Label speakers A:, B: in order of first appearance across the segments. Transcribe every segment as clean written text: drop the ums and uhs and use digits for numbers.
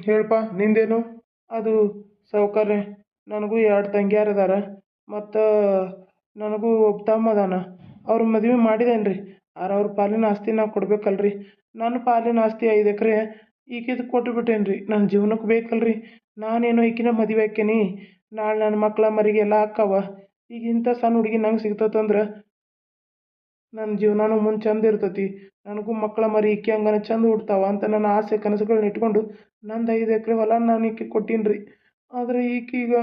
A: ಹೇಳಪ್ಪ ನಿಂದೇನು? ಅದು ಸಾವ್ಕಾರ್ರೆ, ನನಗೂ ಎರಡು ತಂಗಿಯಾರು ಅದಾರ ಮತ್ತು ನನಗೂ ಒಬ್ಬ ತಮ್ಮ ಅದಾನ. ಅವ್ರ ಮದುವೆ ಮಾಡಿದೇನು ರೀ. ಅವ್ರ ಪಾಲಿನ ಆಸ್ತಿ ನಾ ಕೊಡ್ಬೇಕಲ್ರಿ. ನನ್ನ ಪಾಲಿನ ಆಸ್ತಿ 5 ಎಕರೆ ಈಕಿದು ಕೊಟ್ಟು ಬಿಟ್ಟೇನಿ ರೀ. ನನ್ನ ಜೀವನಕ್ಕೆ ಬೇಕಲ್ರಿ. ನಾನೇನೋ ಈಕಿನ ಮದುವೆ ಆಕ್ಕೇನಿ, ನಾಳೆ ನನ್ನ ಮಕ್ಳ ಮರಿಗೆ ಎಲ್ಲ ಆಕ್ಕಾವ. ಈಗ ಇಂಥ ಸಣ್ಣ ಹುಡುಗಿ ನಂಗೆ ಸಿಗ್ತತಂದ್ರೆ ನನ್ನ ಜೀವನನೂ ಮುಂದೆ ಚಂದ ಇರ್ತೈತಿ. ನನಗೂ ಮಕ್ಕಳ ಮರಿ ಈಕೆ ಹಂಗನ ಚಂದ ಹುಡ್ತಾವ ಅಂತ ನನ್ನ ಆಸೆ ಕನಸುಗಳನ್ನ ಇಟ್ಕೊಂಡು ನಂದು 5 ಎಕರೆ ಹೊಲ ನಾನು ಈಕೆ ಕೊಟ್ಟೀನಿ ರೀ. ಆದರೆ ಈಕೀಗ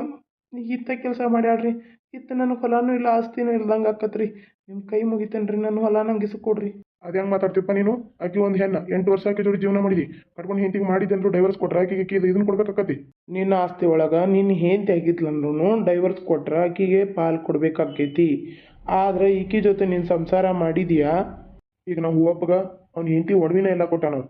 A: ಇಂಥ ಕೆಲಸ ಮಾಡ್ಯಾಳ್ರಿ. ಇತ್ತು ನನಗೆ ಹೊಲನೂ ಇಲ್ಲ ಆಸ್ತಿನೂ ಇಲ್ದಂಗೆ ಆಕತ್ರಿ. ನಿಮ್ಮ ಕೈ ಮುಗಿತೇನೆ ರೀ, ನನ್ನ ಹೊಲ ನಂಗೆ ಇಸ್ಕೊಡ್ರಿ. ಅದು ಹೆಂಗೆ ಮಾತಾಡ್ತೀಪ್ಪ ನೀನು? ಆಕೆ ಒಂದು ಹೆಣ್ಣು 8 ವರ್ಷ ಆಕೆ ಜೋಡಿ ಜೀವನ ಮಾಡಿದಿ, ಕಟ್ಕೊಂಡು ಹೆಂಡತಿಗೆ ಮಾಡಿದ್ದಂದ್ರು ಡೈವರ್ಸ್ ಕೊಟ್ರೆ ಆಕೆಗೆ ಇದನ್ನು ಕೊಡ್ಬೇಕಾಕತಿ. ನಿನ್ನ ಆಸ್ತಿ ಒಳಗೆ ನಿನ್ನ ಹೆಂಡತಿ ಆಗಿದ್ಲಂದ್ರೂ ಡೈವರ್ಸ್ ಕೊಟ್ರೆ ಆಕೆಗೆ ಪಾಲು ಕೊಡ್ಬೇಕಾಕೈತಿ. ಆದ್ರೆ ಈಕಿ ಜೊತೆ ನೀನು ಸಂಸಾರ ಮಾಡಿದೀಯಾ. ಈಗ ನಾವು ಹೂವಪ್ಪಗ ಅವ್ನ ಹೆಂಡತಿ ಒಡವಿನ ಎಲ್ಲ ಕೊಟ್ಟ ನಾವು.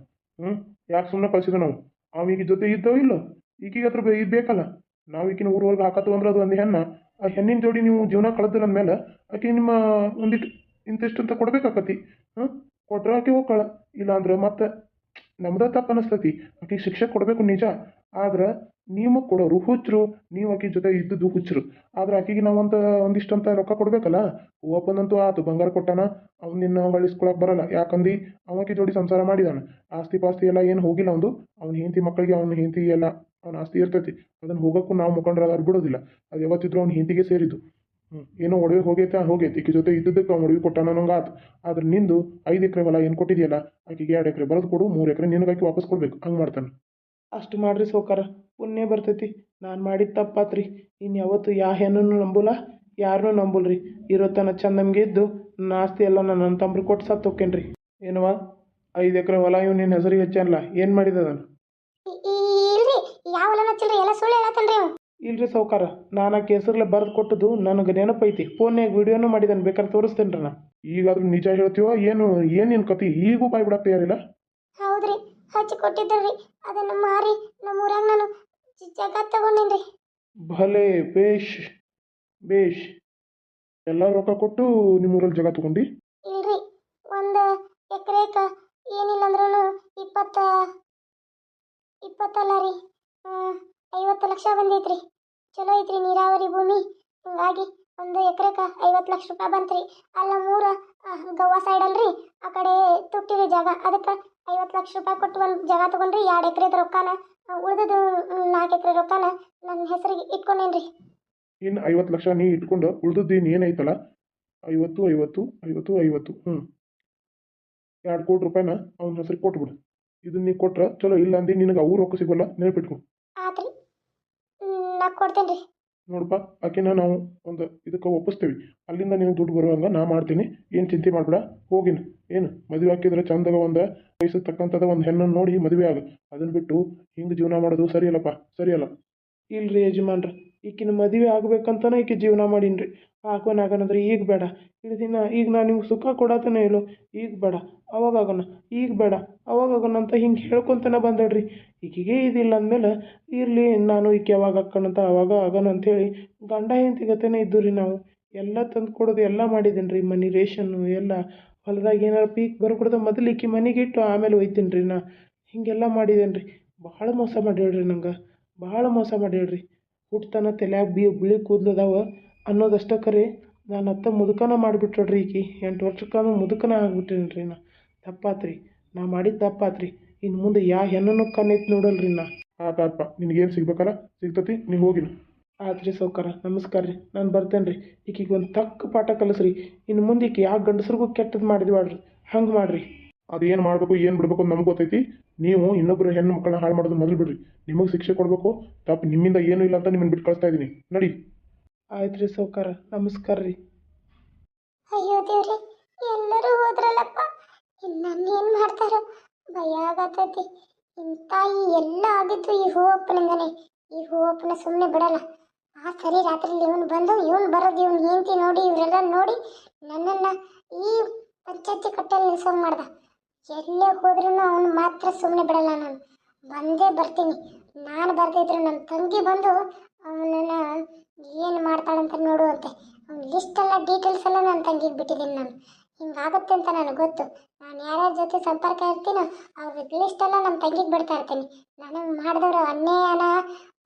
A: ಯಾಕೆ ಸುಮ್ಮನೆ ಕಳ್ಸಿದ ನಾವು? ಅವ ಈಗ ಜೊತೆ ಇದ್ದೋ ಇಲ್ಲೋ, ಈಕಿಗೆ ಹತ್ರ ಇದು ಬೇಕಲ್ಲ. ನಾವು ಈಕಿನ ಊರೊಳಗೆ ಹಾಕತ್ತು ಅಂದ್ರೆ ಅದು ಒಂದು ಹೆಣ್ಣ. ಆ ಹೆಣ್ಣಿನ ಜೋಡಿ ನೀವು ಜೀವನ ಕಳೆದಿಲ್ಲ ಅಂದಮೇಲೆ ಆಕೆ ನಿಮ್ಮ ಒಂದಿಟ್ಟು ಇಂತಿಷ್ಟು ಅಂತ ಕೊಡ್ಬೇಕಾಕತಿ. ಕೊಟ್ರೆ ಆಕೆ ಹೋಗ್ಕಳ, ಇಲ್ಲ ಅಂದ್ರೆ ಮತ್ತೆ ನಮ್ದ ತಪ್ಪು ಅನಿಸ್ತತಿ. ಆಕೆಗೆ ಶಿಕ್ಷೆ ಕೊಡಬೇಕು ನಿಜ. ಆದ್ರೆ ನೀವು ಕೊಡೋರು ಹುಚ್ಚರು, ನೀವು ಆಕೆ ಜೊತೆ ಇದ್ದದ್ದು ಹುಚ್ಚರು. ಆದ್ರೆ ಆಕೆಗೆ ಒಂದಿಷ್ಟು ಅಂತ ರೊಕ್ಕ ಕೊಡ್ಬೇಕಲ್ಲ. ಹೂವಪ್ಪನಂತೂ ಆತು, ಬಂಗಾರ ಕೊಟ್ಟಾನ, ಅವ್ನು ನಿನ್ನ ಗಳಿಸ್ಕೊಳಕ್ ಬರಲ್ಲ. ಯಾಕಂದು ಅವಕ್ಕೆ ಜೋಡಿ ಸಂಸಾರ ಮಾಡಿದಾನ. ಆಸ್ತಿ ಪಾಸ್ತಿ ಎಲ್ಲ ಏನು ಹೋಗಿಲ್ಲ. ಅವ್ನ ಹೆಂಡತಿ ಮಕ್ಕಳಿಗೆ ಅವ್ನ ಹೆಂಡತಿ ಎಲ್ಲ ಅವ್ನ ಆಸ್ತಿ ಇರ್ತೈತಿ. ಅದನ್ನು ಹೋಗೋಕ್ಕೂ ನಾವು ಮುಖಂಡ್ರಾದ್ರು ಬಿಡೋದಿಲ್ಲ. ಅದು ಯಾವತ್ತಿದ್ರು ಅವ್ನ ಹೆಂಡತಿಗೆ ಸೇರಿದ್ದು. ಏನೋ ಒಡವೆ ಹೋಗೈತಿ ಈಕೆ ಜೊತೆ ಇದ್ದದಕ್ಕೆ ಅವ್ನು ಒಡವೆ ಕೊಟ್ಟಾನ ನಂಗೆ ಆತು. ಆದ್ರೆ ನಿಂದು 5 ಎಕರೆ ಹೊಲ ಏನು ಕೊಟ್ಟಿದೆಯಲ್ಲ, ಆಕೆಗೆ 2 ಎಕರೆ ಬರೆದು ಕೊಡು, 3 ಎಕರೆ ನಿನಗಾಕಿ ವಾಪಸ್ ಕೊಡ್ಬೇಕು. ಹಂಗೆ ಮಾಡ್ತಾನೆ. ಅಷ್ಟು ಮಾಡ್ರಿ ಸೌಕಾರ, ಪುಣ್ಯ ಬರ್ತೈತಿ. ನಾನು ಮಾಡಿದ ತಪ್ಪಾತ್ರಿ. ಇನ್ನು ಯಾವತ್ತು ಹೆಣ್ಣನ್ನು ನಂಬುಲ್ಲ, ಯಾರನ್ನೂ ನಂಬುಲ್ರಿ. ಇರೋ ತನ ಚಂದ ನಮಗೆ ಇದ್ದು ನನ್ನ ಆಸ್ತಿ ಎಲ್ಲ ನನ್ನ ತಮ್ರಿಗೆ ಕೊಟ್ಟು ಸತ್ತು ಹೋಕ್ಕೇನ್ರಿ. ಏನವ 5 ಎಕರೆ ಹೊಲ ಇವ್ ನಿನ್ನ ಹೆಸರಿಗೆ ಹೆಚ್ಚಲ್ಲ, ಏನು ಮಾಡಿದ ಅದನ್ನು? ಇಲ್ರಿ ಸೌಕಾರ, ನಾನು ಆಕೆ ಹೆಸರ್ಲೆ ಬರೆದು ಕೊಟ್ಟದ್ದು ನನಗೆ ನೆನಪೈತಿ. ಫೋನ್ಯಾಗ ವಿಡಿಯೋನು ಮಾಡಿದಾನೆ, ಬೇಕಾದ್ರೆ ತೋರಿಸ್ತೇನೆ ನಾ. ಈಗಾದ್ರೂ ನಿಜ ಹೇಳ್ತೀವೋ ಏನು ನಿನ್ ಕತಿ? ಈಗೂ ಬಾಯ್ ಬಿಡಕ್ಕೆ ತಯಾರಿಲ್ಲ.
B: ಹೌದ್ರಿ, ಹಚ್ಚಿ ಕೊಟ್ಟಿದ್ರಿ. ಅದನ್ನ ಮಾರಿ ನಮ್ಮೂರಾಗ ನಾನು ಜಾಗ ತಗೊಂಡಿನ್ರಿ.
A: ಭಲೆ ಬೇಷ್ ಬೇಷ್. ಎಲ್ಲ ರೊಕ್ಕ ಕೊಟ್ಟು ನಿಮ್ಮೂರಲ್ಲಿ ಜಾಗ ತಗೊಂಡಿ?
B: ಇಲ್ರಿ, 1 ಎಕರೆಕ ಏನಿಲ್ಲ ಅಂದ್ರೂ 20 ಅಲ್ಲ ರೀ, 50 ಲಕ್ಷ ಬಂದೈತ್ರಿ. ಚಲೋ ಐತ್ರಿ, ನೀರಾವರಿ ಭೂಮಿ. ಹಿಂಗಾಗಿ 1 ಎಕರೆಕ 50 ಲಕ್ಷ ರೂಪಾಯಿ ಬಂತ್ರಿ. ಅಲ್ಲ 3 ಗೋವಾ ಸೈಡ್ ಅಲ್ರಿ, ಆ ಕಡೆ ತುಟ್ಟಿರಿ ಜಾಗ. ಅದಕ್ಕೆ 50 ಲಕ್ಷ ರೂಪಾಯಿ ಕೊಟ್ಟು ಒಂದು ಜಾಗ ತಗೊಂಡ್ರಿ. 2 ಎಕರೆದ ರೊಕ್ಕನ ಉಳಿದದು 4 ಎಕರೆ ರೊಕ್ಕನ ನನ್ನ ಹೆಸರಿಗೆ ಇಟ್ಕೊಂಡೇನ್ರಿ.
A: ಇನ್ನು 50 ಲಕ್ಷ ನೀ ಇಟ್ಕೊಂಡು ಉಳಿದದ್ದು ಏನೈತಲ್ಲ, 50 50 50 50 2 ಕೋಟಿ ರೂಪಾಯಿನ ಅವನ ಹೆಸರಿಗೆ ಕೊಟ್ಬಿಡು. ಇದನ್ನ ನೀ ಕೊಟ್ರೆ ಚಲೋ, ಇಲ್ಲ ಅಂದು ನಿನಗೆ ಅವ್ರು ರೊಕ್ಕ ಸಿಗೋಲ್ಲ, ನೆನಪಿಟ್ಕೊ.
B: ಆತ್ರಿ, ನಾ ಕೊಡ್ತೇನ್ರಿ.
A: ನೋಡಪ್ಪ, ಆಕೆನ ನಾವು ಒಂದು ಇದಕ್ಕೆ ಒಪ್ಪಿಸ್ತೀವಿ. ಅಲ್ಲಿಂದ ನಿನಗೆ ದುಡ್ಡು ಬರುವಂಗೆ ನಾ ಮಾಡ್ತೀನಿ. ಏನು ಚಿಂತೆ ಮಾಡ್ಬೇಡ. ಹೋಗಿನ ಏನು ಮದುವೆ ಹಾಕಿದ್ರೆ ಚಂದಾಗ ಒಂದು ವಯಸ್ಸಿಗೆ ತಕ್ಕಂಥದ ಒಂದು ಹೆಣ್ಣನ್ನು ನೋಡಿ ಮದುವೆ ಆಗ. ಅದನ್ನು ಬಿಟ್ಟು ಹಿಂಗೆ ಜೀವನ ಮಾಡೋದು ಸರಿಯಲ್ಲಪ್ಪ, ಸರಿಯಲ್ಲ. ಇಲ್ರಿ ಯಜಮಾನ್ರಿ, ಈಕಿನ ಮದುವೆ ಆಗ್ಬೇಕಂತನೇ ಈಕೆ ಜೀವನ ಮಾಡೀನಿ. ಆಗೋನಾಗನಂದ್ರೆ ಈಗ ಬೇಡ. ದಿನ ಈಗ ನಾನು ನಿಮ್ಗೆ ಸುಖ ಕೊಡತನೇ ಇಲ್ಲೋ, ಈಗ ಬೇಡ ಅವಾಗಾಗೋಣ, ಈಗ ಬೇಡ ಅವಾಗಾಗೋಣ ಅಂತ ಹಿಂಗೆ ಹೇಳ್ಕೊತನ ಬಂದಡ್ರಿ. ಈಕೆಗೆ ಇದಿಲ್ಲ ಅಂದಮೇಲೆ ಇರಲಿ, ನಾನು ಈಕೆ ಯಾವಾಗ ಹಾಕೋಣಂತ ಅವಾಗ ಆಗೋಣ ಅಂಥೇಳಿ ಗಂಡ ಹೆಂಡತಿಗತನೇ ಇದ್ದು ರೀ. ನಾವು ಎಲ್ಲ ತಂದು ಕೊಡೋದು ಎಲ್ಲ ಮಾಡಿದ್ದೀನಿ ರೀ. ಮನೆ ರೇಷನ್ನು ಎಲ್ಲ, ಹೊಲದಾಗ ಏನಾರು ಪೀಕ್ ಬರ್ಕೊಡ್ದು ಮೊದಲು ಈಕೆ ಮನೆಗೆ ಇಟ್ಟು ಆಮೇಲೆ ಒಯ್ತೀನಿ ರೀ. ನಾ ಹೀಗೆಲ್ಲ ಮಾಡಿದ್ದೇನೆ ರೀ. ಭಾಳ ಮೋಸ ಮಾಡ್ಯಾಳ್ರಿ, ನಂಗೆ ಭಾಳ ಮೋಸ ಮಾಡ್ಯಾಳ್ರಿ. ಹುಟ್ಟತನ ತಲೆಯಾಗ ಬಿಳಿ ಕೂದಲದಾವ ಅನ್ನೋದಷ್ಟೇ ಕರೆ, ನಾನು ಅತ್ತ ಮುದುಕನ ಮಾಡಿಬಿಟ್ರಿ. ಈಕಿ 8 ವರ್ಷಕ್ಕಾನು ಮುದುಕನ ಆಗ್ಬಿಟ್ಟೇನಿ ರೀ. ನಾ ತಪ್ಪಾತ್ರಿ, ನಾ ಮಾಡಿದ ತಪ್ಪಾತ್ರಿ. ಇನ್ನು ಮುಂದೆ ಹೆಣ್ಣನ್ನು ಕಣ್ಣೈತಿ ನೋಡಲ್ರಿ ನಾ. ಆತಪ್ಪ, ನಿನಗೇನು ಸಿಗ್ಬೇಕಲ್ಲ ಸಿಗ್ತತಿ, ನೀವು ಹೋಗಿನ. ಆತ್ರಿ ಸೌಕಾರ, ನಮಸ್ಕಾರ ರೀ. ನಾನು ಬರ್ತೇನೆ ರೀ. ಈಕಿಗೆ ಒಂದು ತಕ್ಕ ಪಾಠ ಕಲಿಸ್ರಿ. ಇನ್ನು ಮುಂದೆ ಈಕೆ ಯಾವ ಗಂಡಸ್ರಿಗೂ ಕೆಟ್ಟದ್ದು ಮಾಡಿದ್ವಾಡ್ರಿ. ಹಂಗೆ ಮಾಡಿರಿ. ಅದು ಏನು ಮಾಡಬೇಕು ಏನು ಬಿಡಬೇಕು ಅಂತ ನಮ್ಗೆ ಗೊತ್ತೈತಿ. ನೀವು ಇನ್ನೊಬ್ಬರು ಹೆಣ್ಣು ಮಕ್ಕಳನ್ನ ಹಾಳು ಮಾಡೋದು ಮೊದಲು ಬಿಡ್ರಿ. ನಿಮಗೆ ಶಿಕ್ಷೆ ಕೊಡಬೇಕು. ತಪ್ಪು ನಿಮ್ಮಿಂದ ಏನೂ ಇಲ್ಲ ಅಂತ ನಿಮ್ಮನ್ನು ಬಿಟ್ಟು ಕಳಿಸ್ತಾ ಇದ್ದೀನಿ. ನಡಿ. ಆಯ್ತು ರೀ ಸೌಕಾರ, ನಮಸ್ಕಾರ ರೀ.
B: ಅಯ್ಯೋ ದೇವ್ರಿ, ಎಲ್ಲರೂ ಹೋದ್ರಲ್ಲಪ್ಪ. ಇನ್ನೇನು ಮಾಡ್ತಾರೋ ಭಯ ಆಗತೈತಿ. ಇಂಥ ಎಲ್ಲ ಆಗಿದ್ದು ಈ ಹೂವಪ್ಪನಿಂದನೇ. ಈ ಹೂವಪ್ಪನ ಸುಮ್ಮನೆ ಬಿಡಲ್ಲ. ಸರಿ ರಾತ್ರಿಲಿ ಇವನು ಬಂದು ಇವನು ಬರೋದು, ಇವನು ಹೆಂಡತಿ ನೋಡಿ, ಇವರೆಲ್ಲ ನೋಡಿ ನನ್ನನ್ನು ಈ ಪಂಚಾಯತಿ ಕಟ್ಟಲ್ಲಿ ನಿಲ್ಸೋಂಗೆ ಮಾಡ್ದ. ಎಲ್ಲೇ ಹೋದ್ರೂ ಅವನು ಮಾತ್ರ ಸುಮ್ಮನೆ ಬಿಡಲ್ಲ. ನಾನು ಬಂದೇ ಬರ್ತೀನಿ. ನಾನು ಬರ್ದಿದ್ರು ನನ್ನ ತಂಗಿ ಬಂದು ಅವನನ್ನು ಏನು ಮಾಡ್ತಾಳಂತ ನೋಡುವಂತೆ. ಅವ್ನ ಲಿಸ್ಟೆಲ್ಲ ಡೀಟೇಲ್ಸ್ ಎಲ್ಲ ನನ್ನ ತಂಗಿಗೆ ಬಿಟ್ಟಿದ್ದೀನಿ ನಾನು. ಹಿಂಗಾಗುತ್ತೆ ಅಂತ ನನಗೆ ಗೊತ್ತು. ನಾನು ಯಾರ್ಯಾರ ಜೊತೆ ಸಂಪರ್ಕ ಇರ್ತೀನೋ ಅವ್ರ ಲಿಸ್ಟ್ ಎಲ್ಲ ನಮ್ಮ ತಂಗಿಗೆ ಬಿಡ್ತಾ ಇರ್ತೀನಿ. ನನಗೆ ಮಾಡಿದವರು ಅನ್ಯಾಯನ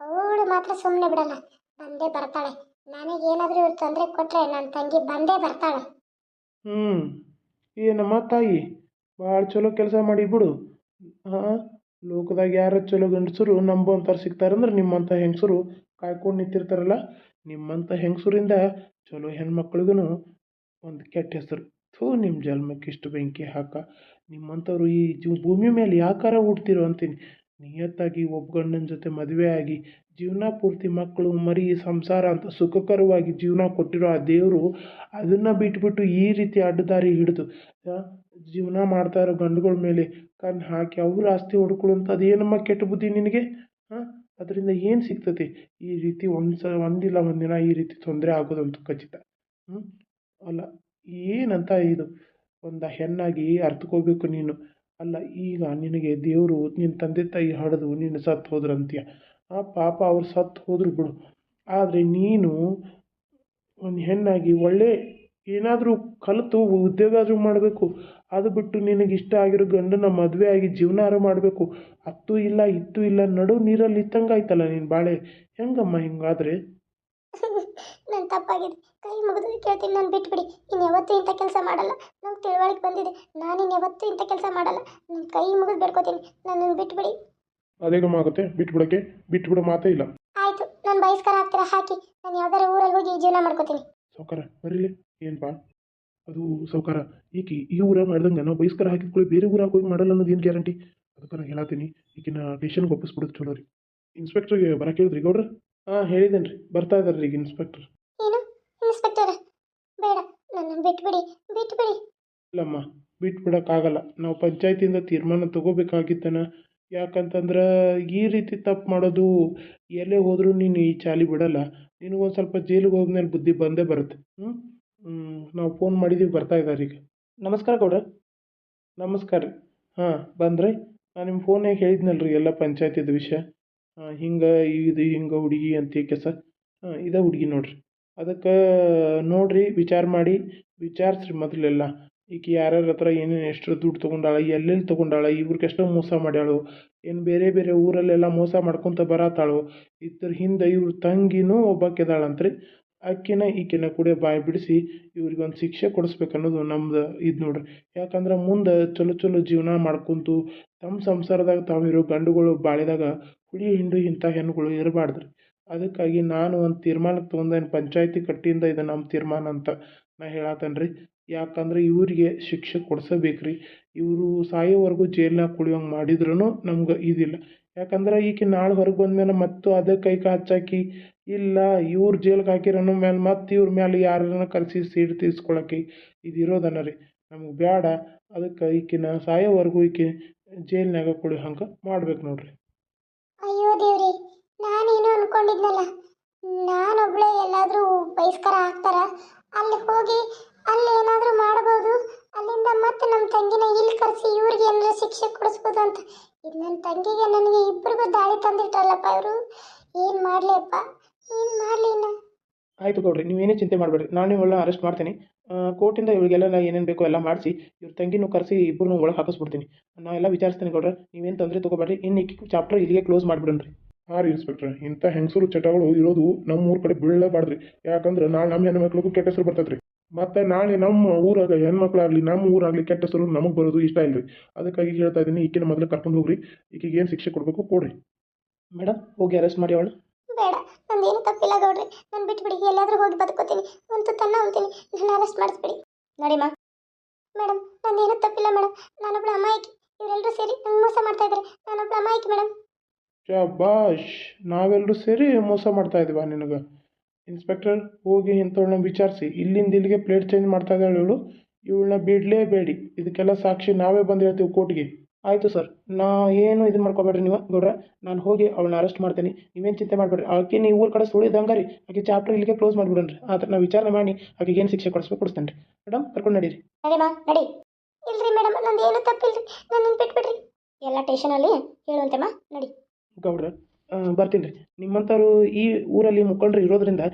B: ಅವಳು ಮಾತ್ರ ಸುಮ್ಮನೆ ಬಿಡಲ್ಲ, ಬಂದೇ ಬರ್ತಾಳೆ. ನನಗೇನಾದರೂ ಇವ್ರು ತೊಂದರೆ ಕೊಟ್ಟರೆ ನನ್ನ ತಂಗಿ ಬಂದೇ ಬರ್ತಾಳೆ.
A: ಹ್ಞೂ ಏನಮ್ಮ ತಾಯಿ, ಭಾಳ ಚಲೋ ಕೆಲಸ ಮಾಡಿ ಬಿಡು. ಹಾಂ, ಲೋಕದಾಗ ಯಾರ ಚಲೋ ಗಂಡಸರು ನಂಬೋಂಥವ್ರು ಸಿಗ್ತಾರಂದ್ರೆ ನಿಮ್ಮಂಥ ಹೆಂಗಸರು ಕಾಯ್ಕೊಂಡು ನಿಂತಿರ್ತಾರಲ್ಲ, ನಿಮ್ಮಂಥ ಹೆಂಗಸರಿಂದ ಚಲೋ ಹೆಣ್ಮಕ್ಳಿಗೂ ಒಂದು ಕೆಟ್ಟ ಹೆಸರು. ಥೂ, ನಿಮ್ಮ ಜನ್ಮಕ್ಕೆ ಇಷ್ಟು ಬೆಂಕಿ ಹಾಕ. ನಿಮ್ಮಂಥವ್ರು ಈ ಭೂಮಿ ಮೇಲೆ ಯಾಕಾರ ಹುಡ್ತಿರೋ ಅಂತೀನಿ. ನಿಯತ್ತಾಗಿ ಒಬ್ಬ ಗಂಡನ ಜೊತೆ ಮದುವೆ ಆಗಿ ಜೀವನ ಪೂರ್ತಿ ಮಕ್ಕಳು ಮರಿ ಸಂಸಾರ ಅಂತ ಸುಖಕರವಾಗಿ ಜೀವನ ಕೊಟ್ಟಿರೋ ಆ ದೇವರು ಅದನ್ನು ಬಿಟ್ಬಿಟ್ಟು ಈ ರೀತಿ ಅಡ್ಡದಾರಿ ಹಿಡಿದು ಜೀವನ ಮಾಡ್ತಾ ಇರೋ ಗಂಡುಗಳ ಮೇಲೆ ಕಣ್ಣು ಹಾಕಿ ಅವ್ರ ಆಸ್ತಿ ಹೊಡ್ಕೊಳ್ಳೋಂಥ ಅದೇನಮ್ಮ ಕೆಟ್ಟ ಬುದ್ಧಿ ನಿನಗೆ? ಹಾಂ, ಅದರಿಂದ ಏನು ಸಿಗ್ತದೆ? ಈ ರೀತಿ ಒಂದಿಲ್ಲ ಒಂದಿನ ಈ ರೀತಿ ತೊಂದರೆ ಆಗೋದಂತೂ ಖಚಿತ. ಹ್ಞೂ, ಅಲ್ಲ ಏನಂತ ಇದು ಒಂದು ಹೆಣ್ಣಾಗಿ ಅರ್ಥಕೋಬೇಕು ನೀನು. ಅಲ್ಲ, ಈಗ ನಿನಗೆ ದೇವರು ನಿನ್ನ ತಂದೆ ತಾಯಿ ಹಡೆದು ನೀನು ಸತ್ತು ಹೋದ್ರಂತೀಯ. ಪಾಪ ಅವ್ರು ಸತ್ತು ಹೋದ್ರು ಬಿಡು, ಆದರೆ ನೀನು ಒಂದು ಹೆಣ್ಣಾಗಿ ಒಳ್ಳೆ ಏನಾದರೂ ಕಲಿತು ಉದ್ಯೋಗ ಆದರೂ ಮಾಡಬೇಕು. ಅದು ಬಿಟ್ಟು ನಿನಗೆ ಇಷ್ಟ ಆಗಿರೋ ಗಂಡನ ಮದುವೆ ಆಗಿ ಜೀವನಾರು ಮಾಡಬೇಕು. ಅತ್ತೂ ಇಲ್ಲ ಇತ್ತೂ ಇಲ್ಲ, ನಡು ನೀರಲ್ಲಿ ಇತ್ತಂಗೆ ಆಯ್ತಲ್ಲ ನೀನು ಬಾಳೆ. ಹೆಂಗಮ್ಮ ಹಿಂಗಾದರೆ?
B: ನನ್ನ ತಪ್ಪಾಗಿದೆ, ಕೈ ಮುಗಿದು ಕೇಳ್ತೀನಿ, ನಾನು ಬಿಟ್ಬಿಡಿ. ಇನ್ನು ಯಾವತ್ತೂ ಇಂಥ ಕೆಲಸ ಮಾಡಲ್ಲ. ನಂಗೆ ತಿಳುವಳಿಕೆ ಬಂದಿದೆ, ನಾನಿನ್ನು ಯಾವತ್ತೂ ಇಂಥ ಕೆಲಸ ಮಾಡಲ್ಲ. ನನ್ನ ಕೈ ಮುಗಿದು ಬೇಡ್ಕೋತೀನಿ, ನನ್ನನ್ನು ಬಿಟ್ಬಿಡಿ.
A: ಅದೇಗಮ್ಮ ಆಗುತ್ತೆ ಬಿಟ್ಬಿಡೋ ಮಾತೇ ಇಲ್ಲ.
B: ಆಯಿತು, ನಾನು ಬಹಿಷ್ಕಾರ ಹಾಕ್ತೀರಾ ಹಾಕಿ, ನಾನು ಯಾವ್ದಾರ ಊರಲ್ಲಿ ಹೋಗಿ ಜೀವನ ಮಾಡ್ಕೋತೀನಿ.
A: ಸೌಕಾರ ಬರೀಲಿ ಏನಪ್ಪ ಅದು ಸೌಕಾರ, ಈಕಿ ಈ ಊರಾಗ ಮಾಡ್ದಂಗೆ ನಾವು ಬಹಿಷ್ಕಾರ ಹಾಕಿದ್ಕೊಳ್ಳಿ ಬೇರೆ ಊರಾಗ ಹೋಗಿ ಮಾಡಲ್ಲ ಅನ್ನೋದು ಏನು ಗ್ಯಾರಂಟಿ? ಅದಕ್ಕೆ ನಾನು ಹೇಳತ್ತೀನಿ, ಈಗಿನ ಟೇಷನ್ಗೆ ಒಪ್ಪಿಸ್ಬಿಡೋದು ಚಲೋ ರೀ. ಇನ್ಸ್ಪೆಕ್ಟ್ರಿಗೆ ಬರಕ್ಕೆ ಹೇಳಿದ್ರಿ ಗೌಡ್ರ? ಹಾಂ ಹೇಳಿದ್ದೇನೆ ರೀ, ಬರ್ತಾ ಇದ್ದಾರೆ ರೀ ಈಗ ಇನ್ಸ್ಪೆಕ್ಟರ್.
B: ಏನು ಇನ್ಸ್ಪೆಕ್ಟರ್? ಬೇಡ, ನನ್ನನ್ನು ಬಿಟ್ಬಿಡಿ.
A: ಇಲ್ಲಮ್ಮ, ಬಿಟ್ಬಿಡೋಕ್ಕಾಗಲ್ಲ. ನಾವು ಪಂಚಾಯತಿಯಿಂದ ತೀರ್ಮಾನ ತಗೋಬೇಕಾಗಿತ್ತನ. ಯಾಕಂತಂದ್ರೆ ಈ ರೀತಿ ತಪ್ಪು ಮಾಡೋದು ಎಲ್ಲೇ ಹೋದರೂ ನೀನು ಈ ಚಾಲಿ ಬಿಡಲ್ಲ. ನಿನಗೊಂದು ಸ್ವಲ್ಪ ಜೈಲಿಗೆ ಹೋದ್ಮೇಲೆ ಬುದ್ಧಿ ಬಂದೇ ಬರುತ್ತೆ. ನಾವು ಫೋನ್ ಮಾಡಿದ್ದೀವಿ, ಬರ್ತಾ ಇದ್ದಾರೆ ಈಗ. ನಮಸ್ಕಾರ ಗೌಡ್ರ. ನಮಸ್ಕಾರ ರೀ. ಹಾಂ, ಬಂದ್ರಿ? ನಾನು ನಿಮ್ಮ ಫೋನ್ಯಾಗ ಹೇಳಿದ್ನಲ್ಲ ರೀ ಎಲ್ಲ ಪಂಚಾಯತಿದ ವಿಷಯ. ಹಿಂಗೆ ಹಿಂಗೆ ಹುಡುಗಿ ಅಂತ ಸರ್. ಇದೇ ಹುಡುಗಿ ನೋಡಿರಿ. ಅದಕ್ಕೆ ನೋಡಿರಿ, ವಿಚಾರ ಮಾಡಿ ವಿಚಾರಿಸ್ರಿ ಮೊದಲೆಲ್ಲ. ಈಕೆ ಯಾರ್ಯಾರ ಹತ್ರ ಏನೇನು ಎಷ್ಟು ದುಡ್ಡು ತೊಗೊಂಡಾಳ, ಎಲ್ಲೆಲ್ಲಿ ತೊಗೊಂಡಾಳ, ಇವ್ರಿಗೆ ಎಷ್ಟೋ ಮೋಸ ಮಾಡ್ಯಾಳು, ಏನು ಬೇರೆ ಬೇರೆ ಊರಲ್ಲೆಲ್ಲ ಮೋಸ ಮಾಡ್ಕೊತ ಬರತ್ತಾಳು. ಇದ್ರ ಹಿಂದೆ ಇವ್ರ ತಂಗಿನೂ ಒಬ್ಬಾಕಿದಾಳಂತ್ರಿ. ಈಕಿನ ಕೂಡ ಬಾಯಿ ಬಿಡಿಸಿ ಇವ್ರಿಗೆ ಒಂದು ಶಿಕ್ಷೆ ಕೊಡಿಸ್ಬೇಕು ಅನ್ನೋದು ನಮ್ದು ಇದು ನೋಡ್ರಿ. ಯಾಕಂದ್ರೆ ಮುಂದೆ ಚಲೋ ಜೀವನ ಮಾಡ್ಕೊತು ತಮ್ಮ ಸಂಸಾರದಾಗ ತಾವಿರೋ ಗಂಡುಗಳು ಬಾಳಿದಾಗ ಹುಳಿ ಹಿಂಡು ಇಂಥ ಹೆಣ್ಣುಗಳು ಇರಬಾರ್ದು ರೀ. ಅದಕ್ಕಾಗಿ ನಾನು ಒಂದು ತೀರ್ಮಾನಕ್ಕೆ ತೊಗೊಂಡೇನು, ಪಂಚಾಯತಿ ಕಟ್ಟಿಯಿಂದ ಇದು ನಮ್ಮ ತೀರ್ಮಾನ ಅಂತ ನಾ ಹೇಳತ್ತೇನೆ ರೀ. ಯಾಕಂದ್ರೆ ಇವರಿಗೆ ಶಿಕ್ಷೆ ಕೊಡಿಸಬೇಕು ರೀ. ಇವರು ಸಾಯೋವರೆಗೂ ಜೈಲ್ನಾಗ ಕುಡಿಯೋಂಗೆ ಮಾಡಿದ್ರೂ ನಮ್ಗೆ ಇದಿಲ್ಲ. ಯಾಕಂದ್ರೆ ಈಕೆ ನಾಳೆ ಹೊರಗೆ ಬಂದಮೇಲೆ ಮತ್ತು ಅದೇ ಕೈಗೆ ಹಚ್ಚಾಕಿ ಇಲ್ಲ ಇವ್ರು ಜೈಲ್ಗೆ ಹಾಕಿರೋನ ಮೇಲೆ ಮತ್ತು ಇವ್ರ ಮೇಲೆ ಯಾರನ್ನ ಕರೆಸಿ ಸೀಟ್ ತೀರ್ಸ್ಕೊಳಕ್ಕೆ ಇದಿರೋದನ್ನ ರೀ. ನಮಗೆ ಬೇಡ. ಅದಕ್ಕೆ ಈಕಿನ ಸಾಯೋವರೆಗೂ ಈಕೆ ಜೈಲ್ನಾಗ ಕುಡಿಯೋ ಹಂಗೆ ಮಾಡ್ಬೇಕು ನೋಡ್ರಿ.
B: ಅಯ್ಯೋ ದೇವ್ರಿ, ನಾನೇನು ಅನ್ಕೊಂಡಿದ್ನಲ್ಲ, ನಾನೊಬ್ಳೆ ಎಲ್ಲಾದರೂ ಬಹಿಷ್ಕಾರ ಹಾಕ್ತಾರ, ಅಲ್ಲಿ ಹೋಗಿ ಅಲ್ಲಿ ಏನಾದರೂ ಮಾಡ್ಬೋದು, ಅಲ್ಲಿಂದ ಮತ್ತೆ ನಮ್ಮ ತಂಗಿನ ಇಲ್ಲಿ ಕರೆಸಿ ಇವ್ರಿಗೆ ಏನಾದರೂ ಶಿಕ್ಷೆ ಕೊಡಿಸ್ಬೋದು ಅಂತ. ಇದು ನನ್ನ ತಂಗಿಗೆ ನನಗೆ ಇಬ್ಬರಿಗೂ ದಾಳಿ ತಂದಿಟ್ರಲ್ಲಪ್ಪ ಇವರು. ಏನು ಮಾಡಲಿಯಪ್ಪ, ಏನು ಮಾಡಲಿ ಇನ್ನು?
A: ಆಯಿತು ಗೌಡ್ರಿ, ನೀವೇನೇ ಚಿಂತೆ ಮಾಡಬೇಡ್ರಿ. ನಾನು ಇವಳನ್ನ ಅರೆಸ್ಟ್ ಮಾಡ್ತೀನಿ. ಕೋರ್ಟಿಂದ ಇವಳಿಗೆಲ್ಲ ಏನೇನು ಬೇಕೋ ಎಲ್ಲ ಮಾಡಿಸಿ ಇವ್ರ ತಂಗಿನೂ ಕರೆಸಿ ಇಬ್ಬರನ್ನೂ ಒಳಗೆ ಹಾಕಿಸ್ಬಿಡ್ತೀನಿ. ನಾ ಎಲ್ಲ ವಿಚಾರಿಸ್ತೀನಿ ಗೌಡ್ರ, ನೀವೇನು ತೊಂದರೆ ತೊಗೋಬೇಡ್ರಿ. ಇನ್ನು ಚಾಪ್ಟರ್ ಇಲ್ಲಿಗೆ ಕ್ಲೋಸ್ ಮಾಡಿಬಿಡೋಣ್ರಿ. ಹಾಂ ರೀ ಇನ್ಸ್ಪೆಕ್ಟ್ರೆ, ಇಂಥ ಹೆಂಗಸರು ಚಟಗಳು ಇರೋದು ನಮ್ಮ ಊರ ಕಡೆ ಬೀಳಲೇಬಾರ್ದ್ರಿ. ಯಾಕಂದ್ರೆ ನಾಳೆ ನಮ್ಮ ಹೆಣ್ಮಕ್ಳಿಗೂ ಕೆಟ್ಟ ಹೆಸರು ಬರ್ತೈತೆ ರೀ. ಮತ್ತು ನಾಳೆ ನಮ್ಮ ಊರಾಗ ಹೆಣ್ಮಕ್ಳಾಗಲಿ ನಮ್ಮ ಊರಾಗಲಿ ಕೆಟ್ಟ ಹೆಸರು ನಮಗೆ ಬರೋದು ಇಷ್ಟ ಇಲ್ಲ ರೀ. ಅದಕ್ಕಾಗಿ ಹೇಳ್ತಾ ಇದ್ದೀನಿ, ಈಕಿನ ಮೊದಲು ಕರ್ಕೊಂಡು ಹೋಗ್ರಿ. ಈಕೆಗೆ ಏನು ಶಿಕ್ಷೆ ಕೊಡಬೇಕು ಕೊಡ್ರಿ. ಮೇಡಮ್, ಹೋಗಿ ಅರೆಸ್ಟ್ ಮಾಡಿ ಅವಳು.
B: ಬೇಡ, ನಂದೇನು ತಪ್ಪಿಲ್ಲ ಗೌಡ್ರಿ, ನಾನು ಬಿಟ್ಬಿಡಿ. ಎಲ್ಲಾದರೂ ಹೋಗಿ ಬದುಕೋತೀನಿ, ಒಂದು ತನ್ನ ಅಂತೀನಿ, ನನ್ನ ಅರೆಸ್ಟ್ ಮಾಡಿಸ್ಬಿಡಿ. ನಡಿಮಾ. ಮೇಡಮ್, ನಂದೇನು ತಪ್ಪಿಲ್ಲ ಮೇಡಮ್, ನಾನೊಬ್ಳು ಅಮಾಯಕಿ. ಇವರೆಲ್ಲರೂ ಸೇರಿ ನಂಗೆ ಮೋಸ ಮಾಡ್ತಾ ಇದ್ದಾರೆ. ನಾನೊಬ್ಳು ಅಮಾಯಕಿ ಮೇಡಮ್.
A: ಶಾಬಾಷ್, ನಾವೆಲ್ಲರೂ ಸೇರಿ ಮೋಸ ಮಾಡ್ತಾ ಇದೀವ ನಿನಗೆ? ಇನ್ಸ್ಪೆಕ್ಟರ್, ಹೋಗಿ ಇಂಥವಳನ್ನ ವಿಚಾರಿಸಿ. ಇಲ್ಲಿಂದ ಇಲ್ಲಿಗೆ ಪ್ಲೇಟ್ ಚೇಂಜ್ ಮಾಡ್ತಾ ಇದ್ದಾಳೆ ಇವಳು. ಇವಳನ್ನ ಬಿಡಲೇಬೇಡಿ. ಇದಕ್ಕೆಲ್ಲ ಸಾಕ್ಷಿ ನಾವೇ ಬಂದು ಹೇಳ್ತೀವಿ ಕೋರ್ಟ್ಗೆ. ಆಯಿತು ಸರ್, ನಾ ಏನು ಇದನ್ನು ಮಾಡ್ಕೊಬೇಡ್ರಿ ನೀವು ಗೌಡ್ರ. ನಾನು ಹೋಗಿ ಅವಳನ್ನ ಅರೆಸ್ಟ್ ಮಾಡ್ತೀನಿ, ನೀವೇನು ಚಿಂತೆ ಮಾಡಬೇಡ್ರಿ. ಆಕೆ ನೀವು ಊರ ಕಡೆ ಸುಳಿದಂಗೆ ರೀ. ಆಕೆ ಚಾಪ್ಟರ್ ಇಲ್ಲಿಗೆ ಕ್ಲೋಸ್ ಮಾಡಿಬಿಡೋಣ್ರಿ. ಆ ಥರ ನಾವು ವಿಚಾರಣೆ ಮಾಡಿ ಆಕೆಗೆ ಏನು ಶಿಕ್ಷೆ ಕೊಡಿಸ್ತೇನೆ ರೀ. ಮೇಡಮ್, ಕರ್ಕೊಂಡು ನಡೀರಿ.
B: ನಡಿಮಾ, ನಡಿ. ಇಲ್ರಿ ಮೇಡಮ್, ನಂದು ಏನು ತಪ್ಪಿಲ್ರಿ, ನನ್ನನ್ನು ಬಿಟ್ಬಿಡ್ರಿ. ಎಲ್ಲ ಟೇಷನಲ್ಲಿ ಹೇಳುವಂತೆಮ್ಮ, ನಡಿ.
A: ಗೌಡ್ರ, ಬರ್ತೀನಿ ರೀ. ನಿಮ್ಮಂಥವ್ರು ಈ ಊರಲ್ಲಿ ಮುಖಂಡರು ಇರೋದ್ರಿಂದ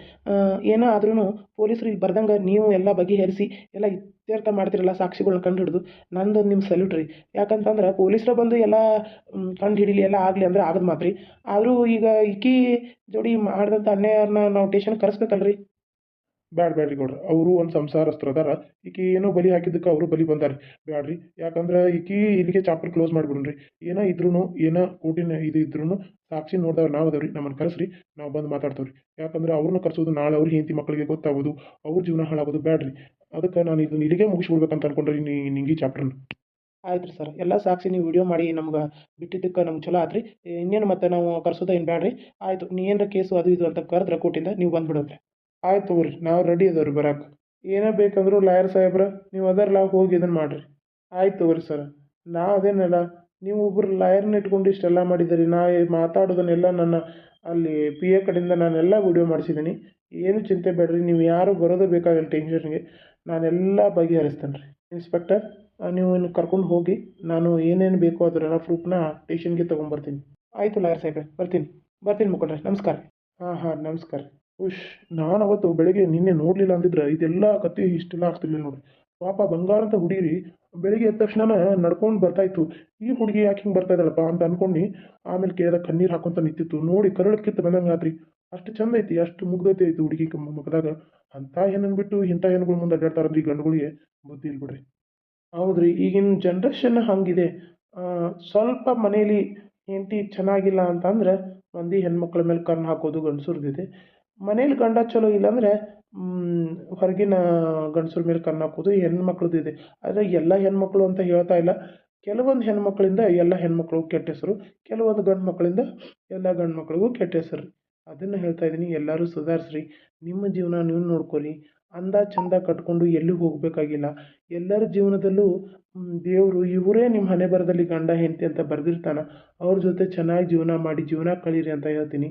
A: ಏನೇ ಆದ್ರೂ ಪೊಲೀಸರು ಇಲ್ಲಿ ಬರ್ದಂಗೆ ನೀವು ಎಲ್ಲ ಬಗೆಹರಿಸಿ ಎಲ್ಲ ಇತ್ಯರ್ಥ ಮಾಡ್ತಿರಲ್ಲ ಸಾಕ್ಷಿಗಳನ್ನ ಕಂಡು ಹಿಡಿದು ನಂದೊಂದು ನಿಮ್ಮ ಸಲ್ಯೂಟ್ ರೀ. ಯಾಕಂತಂದ್ರೆ ಪೊಲೀಸರು ಬಂದು ಎಲ್ಲ ಕಂಡು ಹಿಡೀಲಿ ಎಲ್ಲ ಆಗಲಿ ಅಂದ್ರೆ ಆಗದ ಮಾತು ರೀ. ಆದರೂ ಈಗ ಈಕಿ ಜೋಡಿ ಮಾಡಿದಂಥ ಅನ್ಯಾಯನ ನಾವು ಟೇಷನ್ಗೆ ಕರೆಸ್ಬೇಕಲ್ರಿ.
C: ಬ್ಯಾಡ್ರಿ ಗೌಡ್ರ, ಅವರು ಒಂದು ಸಂಸಾರಸ್ಥರು ಅದಾರ. ಈಕಿ ಏನೋ ಬಲಿ ಹಾಕಿದ್ದಕ್ಕೆ ಅವರು ಬಲಿ ಬಂದಾರಿ. ಬ್ಯಾಡ್ರಿ, ಯಾಕಂದ್ರೆ ಈಕಿ ಇಲ್ಲಿಗೆ ಚಾಪ್ಟರ್ ಕ್ಲೋಸ್ ಮಾಡಿಬಿಡ್ರಿ. ಏನೋ ಇದ್ರೂ ಏನೋ ಕೋಟಿನ ಇದು ಇದ್ರೂ ಸಾಕ್ಷಿ ನೋಡಿದವ್ರು ನಾವು ಅದಾವ್ರಿ. ನಮ್ಮನ್ನು ಕರೆಸ್ರಿ, ನಾವು ಬಂದು ಮಾತಾಡ್ತೇವ್ರಿ. ಯಾಕಂದ್ರೆ ಅವ್ರನ್ನ ಕರ್ಸೋದು ನಾಳೆ ಅವ್ರ ಹೆಂಡತಿ ಮಕ್ಕಳಿಗೆ ಗೊತ್ತಾಗೋದು, ಅವ್ರ ಜೀವನ ಹಾಳಾಗೋದು ಬ್ಯಾಡ್ರಿ. ಅದಕ್ಕೆ ನಾನು ಇದನ್ನ ಇಲ್ಲಿಗೆ ಮುಗಿಸ್ಬಿಡ್ಬೇಕಂತ ಅನ್ಕೊಂಡ್ರಿ ನಿಂಗೆ ಚಾಪ್ಟರ್ನ.
A: ಆಯ್ತು ರೀ ಸರ್, ಎಲ್ಲ ಸಾಕ್ಷಿ ನೀವು ವಿಡಿಯೋ ಮಾಡಿ ನಮ್ಗೆ ಬಿಟ್ಟಿದ್ದಕ್ಕೆ ನಮ್ಗೆ ಚಲೋ ಆತ್ರಿ. ಇನ್ನೇನು ಮತ್ತೆ ನಾವು ಕರ್ಸೋದು ಏನು ಬ್ಯಾಡ್ರಿ. ಆಯಿತು, ನೀ ಏನರ ಕೇಸು ಅದು ಇದು ಅಂತ ಕರೆದ್ರೆ ಕೋರ್ಟಿಂದ ನೀವು ಬಂದ್ಬಿಡುತ್ತೆ.
C: ಆಯ್ತು ತಗೋರಿ, ನಾವು ರೆಡಿ ಅದಾವ್ರಿ ಬರಾಕೆ.
A: ಏನೇ ಬೇಕಂದ್ರೂ ಲಾಯರ್ ಸಾಹೇಬ್ರ ನೀವು ಅದರಲ್ಲ ಹೋಗಿ ಇದನ್ನು ಮಾಡಿರಿ.
C: ಆಯ್ತು ತಗೋರಿ ಸರ್.
A: ನಾವು ಅದೇನಲ್ಲ, ನೀವು ಒಬ್ಬರು ಲಾಯರ್ನ ಇಟ್ಕೊಂಡು ಇಷ್ಟೆಲ್ಲ ಮಾಡಿದ್ದೀರಿ. ನಾ ಮಾತಾಡೋದನ್ನೆಲ್ಲ ನನ್ನ ಅಲ್ಲಿ ಪಿ ಎ ಕಡೆಯಿಂದ ನಾನೆಲ್ಲ ವಿಡಿಯೋ ಮಾಡಿಸಿದ್ದೀನಿ. ಏನು ಚಿಂತೆ ಬೇಡ್ರಿ, ನೀವು ಯಾರು ಬರೋದು ಬೇಕಾಗಿಲ್ಲ ಟೆನ್ಷನ್ಗೆ. ನಾನೆಲ್ಲ ಬಗೆಹರಿಸ್ತೇನೆ ರೀ. ಇನ್ಸ್ಪೆಕ್ಟರ್, ನೀವು ಇನ್ನು ಕರ್ಕೊಂಡು ಹೋಗಿ, ನಾನು ಏನೇನು ಬೇಕೋ ಅದರೆಲ್ಲ ಪ್ರೂಫ್ನ ಸ್ಟೇಷನ್ಗೆ ತೊಗೊಂಬರ್ತೀನಿ. ಆಯಿತು ಲಾಯರ್ ಸಾಹೇಬ್ರೆ, ಬರ್ತೀನಿ ಮುಖಂಡ್ರೆ, ನಮಸ್ಕಾರ.
C: ಹಾಂ ನಮಸ್ಕಾರ. ಉಶ್, ನಾನು ಅವತ್ತು ಬೆಳಗ್ಗೆ ನಿನ್ನೆ ನೋಡಲಿಲ್ಲ ಅಂದಿದ್ರೆ ಇದೆಲ್ಲ ಕತೆ ಇಷ್ಟೆಲ್ಲ ಆಗ್ತಿರ್ಲಿಲ್ಲ ನೋಡ್ರಿ. ಪಾಪ ಬಂಗಾರ ಅಂತ ಹುಡುಗಿರಿ ಬೆಳಿಗ್ಗೆ ಎದ್ದ ತಕ್ಷಣ ನಡ್ಕೊಂಡು ಬರ್ತಾಯಿತ್ತು. ಈ ಹುಡುಗಿ ಯಾಕೆ ಹಿಂಗೆ ಬರ್ತಾ ಇದ್ದಾಳಪ್ಪ ಅಂತ ಅನ್ಕೊಂಡು ಆಮೇಲೆ ಕೇಳಿದಾಗ ಕಣ್ಣೀರು ಹಾಕೊಂತ ನಿಂತಿತ್ತು. ನೋಡಿ ಕರಳು ಕಿತ್ತು ಬಂದಂಗೆ ಆತ್ರಿ. ಅಷ್ಟು ಚಂದ ಐತಿ, ಅಷ್ಟು ಮುಗ್ಧತೆ ಐತಿ ಹುಡುಗಿ ಮುಖದಾಗ. ಅಂಥ ಹೆಣ್ಣನ್ನು ಬಿಟ್ಟು ಇಂಥ ಹೆಣ್ಣುಗಳು ಮುಂದೆ ಅಡ್ಡಾಡ್ತಾರಂದ್ರೆ ಈ ಗಂಡುಗಳಿಗೆ ಬುದ್ಧಿ ಇಲ್ಲ ಬಿಡ್ರಿ.
A: ಹೌದ್ರಿ, ಈಗಿನ ಜನ್ರೇಷನ್ ಹಂಗಿದೆ. ಸ್ವಲ್ಪ ಮನೇಲಿ ಹೆಂಡತಿ ಚೆನ್ನಾಗಿಲ್ಲ ಅಂತಂದ್ರೆ ಮಂದಿ ಹೆಣ್ಮಕ್ಳ ಮೇಲೆ ಕಣ್ಣು ಹಾಕೋದು ಗಂಡಸ್ರದ್ದಿದೆ. ಮನೇಲಿ ಗಂಡ ಚಲೋ ಇಲ್ಲಾಂದರೆ ಹೊರಗಿನ ಗಂಡಸ್ರ ಮೇಲೆ ಕಣ್ಣು ಹಾಕೋದು ಹೆಣ್ಮಕ್ಳದ್ದು. ಆದರೆ ಎಲ್ಲ ಹೆಣ್ಮಕ್ಳು ಅಂತ ಹೇಳ್ತಾ ಇಲ್ಲ. ಕೆಲವೊಂದು ಹೆಣ್ಮಕ್ಳಿಂದ ಎಲ್ಲ ಹೆಣ್ಮಕ್ಳಿಗೂ ಕೆಟ್ಟ ಹೆಸರು, ಕೆಲವೊಂದು ಗಂಡು ಮಕ್ಕಳಿಂದ ಎಲ್ಲ ಗಂಡು ಮಕ್ಳಿಗೂ ಕೆಟ್ಟ ಹೆಸರು. ಅದನ್ನು ಹೇಳ್ತಾ ಇದ್ದೀನಿ, ಎಲ್ಲರೂ ಸುಧಾರಿಸ್ರಿ. ನಿಮ್ಮ ಜೀವನ ನೀವು ನೋಡ್ಕೊರಿ. ಅಂದ ಚಂದ ಕಟ್ಕೊಂಡು ಎಲ್ಲಿಗೂ ಹೋಗಬೇಕಾಗಿಲ್ಲ. ಎಲ್ಲರ ಜೀವನದಲ್ಲೂ ದೇವರು ಇವರೇ ನಿಮ್ಮ ಹಣೆ ಬರದಲ್ಲಿ ಗಂಡ ಹೆಂಡತಿ ಅಂತ ಬರೆದಿರ್ತಾನೆ. ಅವ್ರ ಜೊತೆ ಚೆನ್ನಾಗಿ ಜೀವನ ಮಾಡಿ ಜೀವನ ಕಳೀರಿ ಅಂತ ಹೇಳ್ತೀನಿ.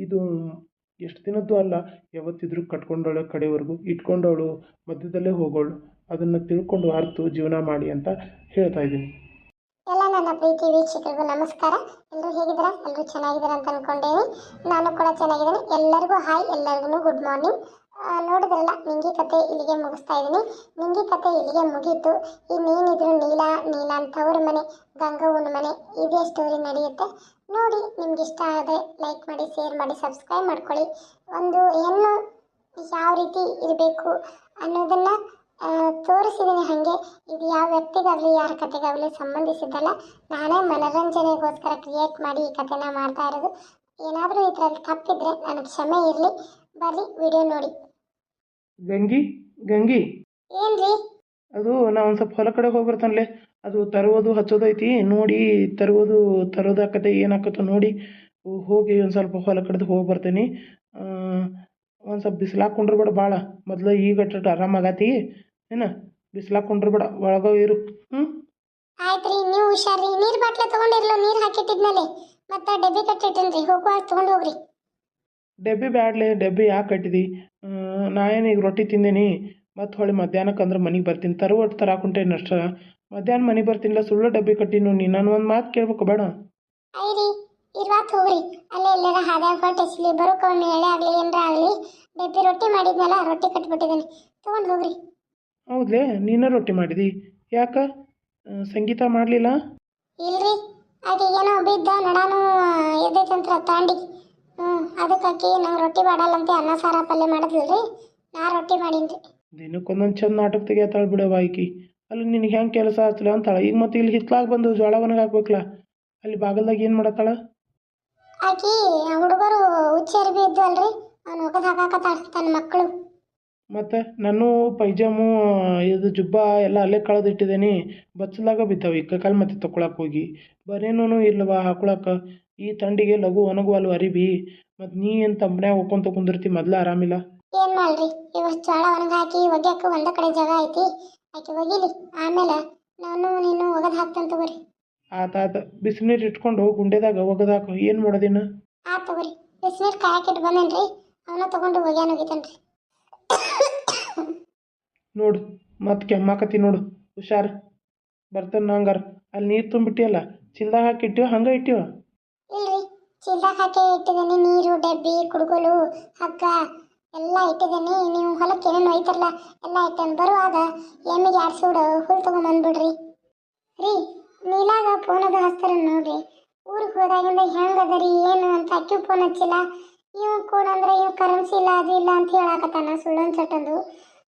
A: ಇದು ಎಷ್ಟು ದಿನದ್ದು ಅಲ್ಲ, ಯಾವತ್ತಿದ್ರೂ ಕಟ್ಕೊಂಡವಳು ಕಡೆವರೆಗೂ, ಇಟ್ಕೊಂಡವಳು ಮಧ್ಯದಲ್ಲೇ ಹೋಗೋಳು. ಅದನ್ನು ತಿಳ್ಕೊಂಡು ಅರ್ತು ಜೀವನ ಮಾಡಿ ಅಂತ ಹೇಳ್ತಾ ಇದ್ದೀನಿ.
B: ಎಲ್ಲ ನನ್ನ ಪ್ರೀತಿ ವೀಕ್ಷಕರಿಗೂ ನಮಸ್ಕಾರ. ಎಲ್ಲರೂ ಹೇಗಿದ್ದೀರಾ? ಎಲ್ಲರೂ ಚೆನ್ನಾಗಿದ್ದೀರಾ ಅಂತ ಅನ್ಕೊಂಡೇನಿ. ನಾನು ಕೂಡ ಚೆನ್ನಾಗಿದ್ದೀನಿ. ಎಲ್ಲರಿಗೂ ಹಾಯ್, ಎಲ್ಲರಿಗೂ ಗುಡ್ ಮಾರ್ನಿಂಗ್. ನೋಡಿದ್ರಲ್ಲ, ನಿಂಗಿ ಕತೆ ಇಲ್ಲಿಗೆ ಮುಗಿಸ್ತಾ ಇದ್ದೀನಿ. ನಿಂಗಿ ಕತೆ ಇಲ್ಲಿಗೆ ಮುಗೀತು. ಇನ್ನೇನಿದ್ರು ನೀಲ ಅಂತವ್ರ ಮನೆ, ಗಂಗವ್ವನ ಮನೆ, ಇದೇ ಸ್ಟೋರಿ ನಡೆಯುತ್ತೆ. ನೋಡಿ, ನಿಮ್ಗೆ ಇಷ್ಟ ಆದರೆ ಲೈಕ್ ಮಾಡಿ, ಶೇರ್ ಮಾಡಿ, ಸಬ್ಸ್ಕ್ರೈಬ್ ಮಾಡ್ಕೊಳ್ಳಿ. ಒಂದು ಹೆಣ್ಣು ಯಾವ ರೀತಿ ಇರಬೇಕು ಅನ್ನೋದನ್ನು ತೋರಿಸಿದ್ದೀನಿ. ಹಾಗೆ ಇದು ಯಾವ ವ್ಯಕ್ತಿಗಾಗಲಿ ಯಾರ ಕತೆಗಾಗಲಿ ಸಂಬಂಧಿಸಿದ್ದಲ್ಲ. ನಾನೇ ಮನೋರಂಜನೆಗೋಸ್ಕರ ಕ್ರಿಯೇಟ್ ಮಾಡಿ ಈ ಕತೆನ ಮಾಡ್ತಾ ಇರೋದು. ಏನಾದರೂ ಇದರಲ್ಲಿ ತಪ್ಪಿದ್ರೆ ನನಗೆ ಕ್ಷಮೆ ಇರಲಿ. ಬರ್ರಿ, ವಿಡಿಯೋ ನೋಡಿ.
A: ಗಂಗಿ,
B: ಏನ್ರಿ?
A: ಅದು ನಾ ಒಂದು ಸ್ವಲ್ಪ ಹೊಲ ಕಡೆ ಹೋಗಿ ಬರ್ತಾನಲ್ಲೇ. ಅದು ತರುವುದು ಹಚ್ಚೋದೈತಿ ನೋಡಿ. ತರೋದಾಕತ್ತೆ ಏನಾಕತ್ತೋ ನೋಡಿ. ಹೋಗಿ ಒಂದು ಸ್ವಲ್ಪ ಹೊಲ ಕಡೆದು ಹೋಗಿ ಬರ್ತೀನಿ. ಒಂದು ಸ್ವಲ್ಪ ಬಿಸಿಲಾಗ ಕುಂಡ್ರಬೇಡ ಭಾಳ. ಮೊದಲು ಈಗ ಆರಾಮಾಗತಿ ಏನ. ಬಿಸಿಲಾಗ ಕುಂಡ್ರಬೇಡ, ಒಳಗೆ ಇರು.
B: ಆಯ್ತ್ರಿ, ನೀವು ಹುಷಾರ್ರಿ. ನೀರು ಬಾಟ್ಲೆ ತೊಗೊಂಡಿರ್ಲೋ, ನೀರು ಹಾಕಿಟ್ಟಿದ್ಮೇಲೆ ಮತ್ತೆ ಡಬ್ಬಿ ಕಟ್ಟಿಟ್ಟಿನ್ರಿ, ಹೋಗುವಾಗ ತೊಗೊಂಡು ಹೋಗ್ರಿ.
A: ಡಬ್ಬಿ ಬ್ಯಾಡ್ಲೆ, ಡಬ್ಬಿ ಯಾಕೆ ಕಟ್ಟಿದಿ? ನಾ ಏನು ಈಗ ರೊಟ್ಟಿ ತಿಂದೇನಿ. ಮತ್ತು ಹೊಳ್ಳಿ ಮಧ್ಯಾಹ್ನಕ್ಕೆ ಅಂದ್ರೆ ಮನೆಗೆ ಬರ್ತೀನಿ. ಒಟ್ಟು ತರಾಕುಂಟೇನು ಅಷ್ಟ. ಮಧ್ಯಾಹ್ನ ಮನೆಗೆ ಬರ್ತೀನಿಲ್ಲ, ಸುಳ್ಳು ಡಬ್ಬಿ ಕಟ್ಟಿನಿ ನೀ. ನಾನು ಒಂದು ಮಾತು ಕೇಳ್ಬೇಕು ಬೇಡ?
B: ಐರಿ, ಇರ್ವಾತ್ ಹೋಗ್ರಿ. ಅಲ್ಲೇ ಎಲ್ಲರ ಹಾದ್ಯಾಗ ಹೊಟ್ಟೆ ಹಸ್ಲಿ, ಬರೋಕೊಮ್ಮೆ ಎಳೆ ಆಗಲಿ ಏನರ ಆಗಲಿ, ಡಬ್ಬಿ ರೊಟ್ಟಿ ಮಾಡಿದ್ನಲ್ಲ, ರೊಟ್ಟಿ ಕಟ್ಬಿಟ್ಟಿದ್ದೀನಿ, ತೊಗೊಂಡು ಹೋಗ್ರಿ.
A: ಹೌದ್ಲೇ, ನೀನೇ ರೊಟ್ಟಿ ಮಾಡಿದಿ? ಯಾಕೆ ಸಂಗೀತ ಮಾಡಲಿಲ್ಲ?
B: ಇಲ್ರಿ, ಆಕೆಗೇನೋ ಬಿದ್ದ ನಡಾನು ಎದ್ದೈತಂತ್ರ ತಾಂಡಿ. ಅದಕ್ಕಾಕಿ ನಂಗೆ ರೊಟ್ಟಿ ಮಾಡಲ್ಲಂತೆ ಅನ್ನ ಸಾರ ಪಲ್ಯ ಮಾಡಿದ್ಲ್ರಿ, ನಾ ರೊಟ್ಟಿ ಮಾಡೀನಿ.
A: ದಿನಕ್ಕೊಂದೊಂದು ಚಂದ ನಾಟಕ ತೆಗಿತಾಳೆ ಬಿಡವ ಆಕಿ. ಅಲ್ಲಿ ನಿನಗೆ ಹೆಂಗೆ ಕೆಲಸ ಆಗ್ತಿಲ್ಲ ಅಂತಾಳೆ. ಈಗ ಮತ್ತೆ ಇಲ್ಲಿ ಹಿತ್ಲಾಗ ಬಂದು ಜೋಳ ಒಣಗಿ ಹಾಕ್ಬೇಕಲ್ಲ, ಅಲ್ಲಿ ಬಾಗಲ್ದಾಗ ಏನು ಮಾಡತ್ತಾಳ
B: ಆಕಿ? ಹುಡುಗರು ಹುಚ್ಚೇರಿ ಇದ್ದು ಅಲ್ರಿ, ಅವ್ನು ಒಗದು ಹಾಕಾಕತ್ತಾಳ ತನ್ನ ಮಕ್ಕಳು.
A: ಮತ್ತು ನಾನು ಪೈಜಾಮು ಇದು ಜುಬ್ಬ ಎಲ್ಲ ಅಲ್ಲೇ ಕಳೆದಿಟ್ಟಿದ್ದೇನೆ. ಬಚ್ಚಲಾಗ ಬಿದ್ದಾವೆ ಈಗ ಕಾಲು ಮತ್ತೆ ತೊಗೊಳಕ್ಕೆ ಹೋಗಿ. ಬರೇನೂ ಇಲ್ಲವ ಹಾಕೊಳಕ್ಕೆ. ಈ ಥಂಡಿಗೆ ಲಘು ಒಣಗುವಲ್ವ ಅರಿಬಿ. ಮತ್ತು ನೀ ಏನು ತಂಬನ್ಯಾಗ ಹೋಗ್ಕೊಂತ ಕುಂದಿರ್ತಿ, ಮೊದಲು ಆರಾಮಿಲ್ಲ.
B: ಏನು ಮಾಡ್ರಿ, ಇವತ್ತು ಜೋಳ ಒಣಗಿ ಹಾಕಿ ಒಗ್ಯಕ್ಕೆ ಒಂದೇ ಕಡೆ ಜಾಗ ಐತಿ, ಆಕೆ ಒಗಿಲಿ. ಆಮೇಲೆ ನೀನು ಒಗದು ಹಾಕ್ತಾನೆ ತಗೋರಿ.
A: ಆತ ಬಿಸಿನೀರು ಇಟ್ಕೊಂಡು ಗುಂಡೆದಾಗ ಒಗದಾಕ. ಏನು ಮಾಡೋದಿನ?
B: ತಗೋರಿ, ಬಿಸಿನೀರು ಕಾಯಕ್ಕಿಟ್ಟು ಬಂದೇನ್ರಿ, ಅವನ ತೊಗೊಂಡು ಒಗ್ಯಾನ ಒಗಿತಾನ್ರಿ.
A: ನೋಡು, ಮತ್ತೆ ಕೆಮ್ಮಾಕತಿ ನೋಡು. ಹುಷಾರು, ಬರ್ತಾನೆ ನಂಗಾರ. ಅಲ್ಲಿ ನೀರು ತುಂಬಿಟ್ಟಿಯಲ್ಲ, ಚಿಲ್ದಾಗ ಹಾಕಿ ಇಟ್ಟಿವ ಹಂಗೆ ಇಟ್ಟಿವ?
B: ಇಲ್ರಿ, ಚೀಲದಾಗ ಹಾಕಿ ಇಟ್ಟಿದ್ದೀನಿ. ನೀರು ಡಬ್ಬಿ ಕುಡುಗೋಲು ಹಗ್ಗ ಎಲ್ಲ ಇಟ್ಟಿದ್ದೀನಿ. ನೀವು ಹೊಲಕ್ಕೆ ಏನೇನು ಒಯ್ತಾರಲ್ಲ ಎಲ್ಲ ಇಟ್ಟೇನು. ಬರುವಾಗ ಎಮ್ಮಿಗೆ 2 ಸೂಡು ಹುಲ್ ತೊಗೊಂಬಂದ್ಬಿಡ್ರಿ. ರೀ ನೀಲಾಗ ಫೋನ್ ಅದು ಹಚ್ತಾರ ನೋಡ್ರಿ. ಊರಿಗೆ ಹೋದಾಗಿಂದ ಹೆಂಗದ ರೀ ಏನು ಅಂತ ಅಕ್ಕಿ ಫೋನ್ ಹಚ್ಚಿಲ್ಲ. ಇವ್ ಕೂಡ ಅಂದ್ರೆ ಇವ್ ಕರೆನ್ಸಿ ಇಲ್ಲ ಅದು ಇಲ್ಲ ಅಂತ ಹೇಳಾಕತ್ತಾನ ಸುಳ್ಳು ಅನ್ಸಟ್ಟಂದು.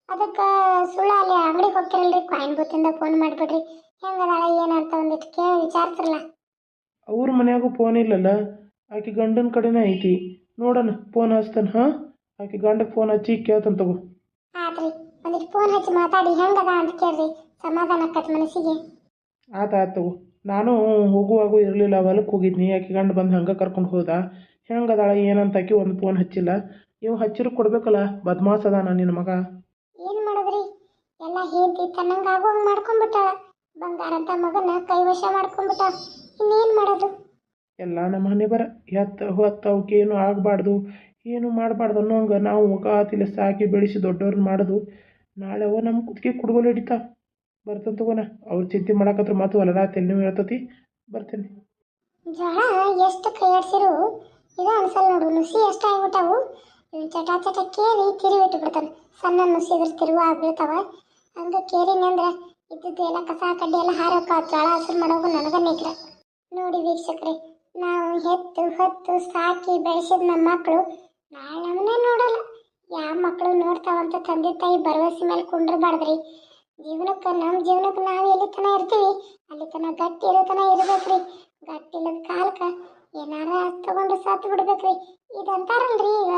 B: ಅದಕ್ಕೆ ಸುಳ್ಳು ಅಲ್ಲಿ ಅಂಗಡಿಗೆ ಹೋಗ್ತಿರಲ್ರಿ ಕಾಯಿನ್ ಬೂತಿಂದ ಫೋನ್ ಮಾಡಿಬಿಡ್ರಿ. ಹೆಂಗದಾಳ ಏನಂತ ಒಂದಿಟ್ಟು ಕೇಳಿ ವಿಚಾರಿಸ್ರಲ್ಲ.
A: ಅವ್ರ ಮನ್ಯಾಗೂ ಫೋನ್ ಇಲ್ಲಲ್ಲ, ಆಕೆ ಗಂಡನ ಕಡೆನೇ ಐತಿ. ನೋಡೋಣ ಫೋನ್ ಹಚ್ತಾನೆ. ಹಾಂ, ಆಕೆ ಗಂಡಗೆ ಫೋನ್ ಹಚ್ಚಿ ಕೇಳ್ತಾನೆ ತಗೋ.
B: ಆತ್ರಿ ಒಂದಿಟ್ಟು ಫೋನ್ ಹಚ್ಚಿ ಮಾತಾಡಿ ಹೆಂಗದ ಅಂತ ಕೇಳ್ರಿ, ಸಮಾಧಾನ ಆಕತ್ ಮನಸ್ಸಿಗೆ.
A: ಆತ ತಗೋ. ನಾನು ಹೋಗುವಾಗೂ ಇರಲಿಲ್ಲ, ಹೊಲಕ್ಕೆ ಹೋಗಿದ್ನಿ. ಆಕೆ ಗಂಡ ಬಂದು ಹಂಗೆ ಕರ್ಕೊಂಡು ಹೋದ. ಹೆಂಗದಾಳ ಏನಂತ ಆಕೆ ಒಂದು ಫೋನ್ ಹಚ್ಚಿಲ್ಲ. ಇವು ಹಚ್ಚಿರು ಕೊಡ್ಬೇಕಲ್ಲ, ಬದ್ಮಾಸ್ ಅದಾನ ನಿನ್ನ ಮಗ.
B: ಏನ್ ಮಾಡೋದ್ರಿ, ಎಲ್ಲ ಹೇಳ್ತಿ ತನ್ನಂಗ ಆಗುವಂಗ ಮಾಡ್ಕೊಂಡ್ಬಿಟ್ಟಾಳ. ಬಂಗಾರ ಅಂತ ಮಗನ ಕೈವಶ ಮಾಡ್ಕೊಂಡ್ಬಿಟ್ಟಾಳ. ಇನ್ನೇನ್ ಮಾಡೋದು.
A: ಎಲ್ಲ ನಮ್ಮ ಮನೆ ಬರ ಹೊತ್ತು ಅವಕ್ಕೆ ಏನು ಆಗಬಾರ್ದು, ಏನು ಮಾಡಬಾರ್ದು ಅನ್ನೋಂಗೆ ನಾವು ಮುಖಾತಿಲ್ಲ ಸಾಕಿ ಬೆಳೆಸಿ ದೊಡ್ಡವ್ರನ್ನ ಮಾಡೋದು. ನಾಳೆ ಅವ ನಮ್ಮ ಕುತ್ತಿಗೆ ಕುಡ್ಗೋಲು ಹಿಡಿತಾವ. ಬರ್ತೇನೆ ತಗೋಣ. ಅವ್ರು ಚಿಂತೆ ಮಾಡಕತ್ರ ಮಾತು ಹೊಲದ ತೆನ್ನು ಹೇಳ್ತತಿ. ಬರ್ತೇನೆ.
B: ಜೋಳ ಎಷ್ಟು ಕೈಯಾಡ್ಸಿರು ಇದು ಅನ್ಸಲ್ ನೋಡು. ನುಸಿ ಎಷ್ಟು ಆಗ್ಬಿಟ್ಟಾವು. ಚಟ ಚಟ ಕೇರಿ ತಿರುವಿ ಇಟ್ಬಿಡ್ತಾನೆ. ಸಣ್ಣ ನುಸಿದ್ರ ತಿರುವ ಆಗ್ಬಿಡ್ತಾವ. ಹಂಗ ಕೇರಿನಿ ಅಂದ್ರೆ ಇದ್ದದ್ದು ಎಲ್ಲ ಕಸ ಕಡ್ಡಿ ಎಲ್ಲ ಹಾರೋಕ ಜೋಳ ಹಸಿರು ಮಾಡೋಗು ನನಗ ನಿಗ್ರ. ನೋಡಿ ವೀಕ್ಷಕ್ರಿ, ನಾವು ಹೆತ್ತು ಹೊತ್ತು ಸಾಕಿ ಬೆಳೆಸಿದ ನಮ್ಮ ಮಕ್ಕಳು ನಾಳೆ ನಮ್ಮನ್ನೇ ನೋಡಲ್ಲ. ಯಾವ ಮಕ್ಕಳು ನೋಡ್ತಾವಂತ ತಂದೆ ತಾಯಿ ಭರವಸೆ ಮೇಲೆ ಕುಂಡ್ರಬಾರ್ದ್ರಿ. ಜೀವನಕ್ಕೆ ನಮ್ಮ ಜೀವನಕ್ಕೆ ನಾವು ಎಲ್ಲಿ ತನ ಇರ್ತೀವಿ ಅಲ್ಲಿ ತನ ಗಟ್ಟಿ ಇರೋ ತನ ಇರ್ಬೇಕ್ರಿ. ಗಟ್ಟಿ ಇಲ್ಲದ ಕಾಲಕ್ಕೆ ಏನಾರ ತಗೊಂಡು ಸತ್ತು ಬಿಡ್ಬೇಕ್ರಿ. ಇದಂತಾರಲ್ರಿ ಈಗ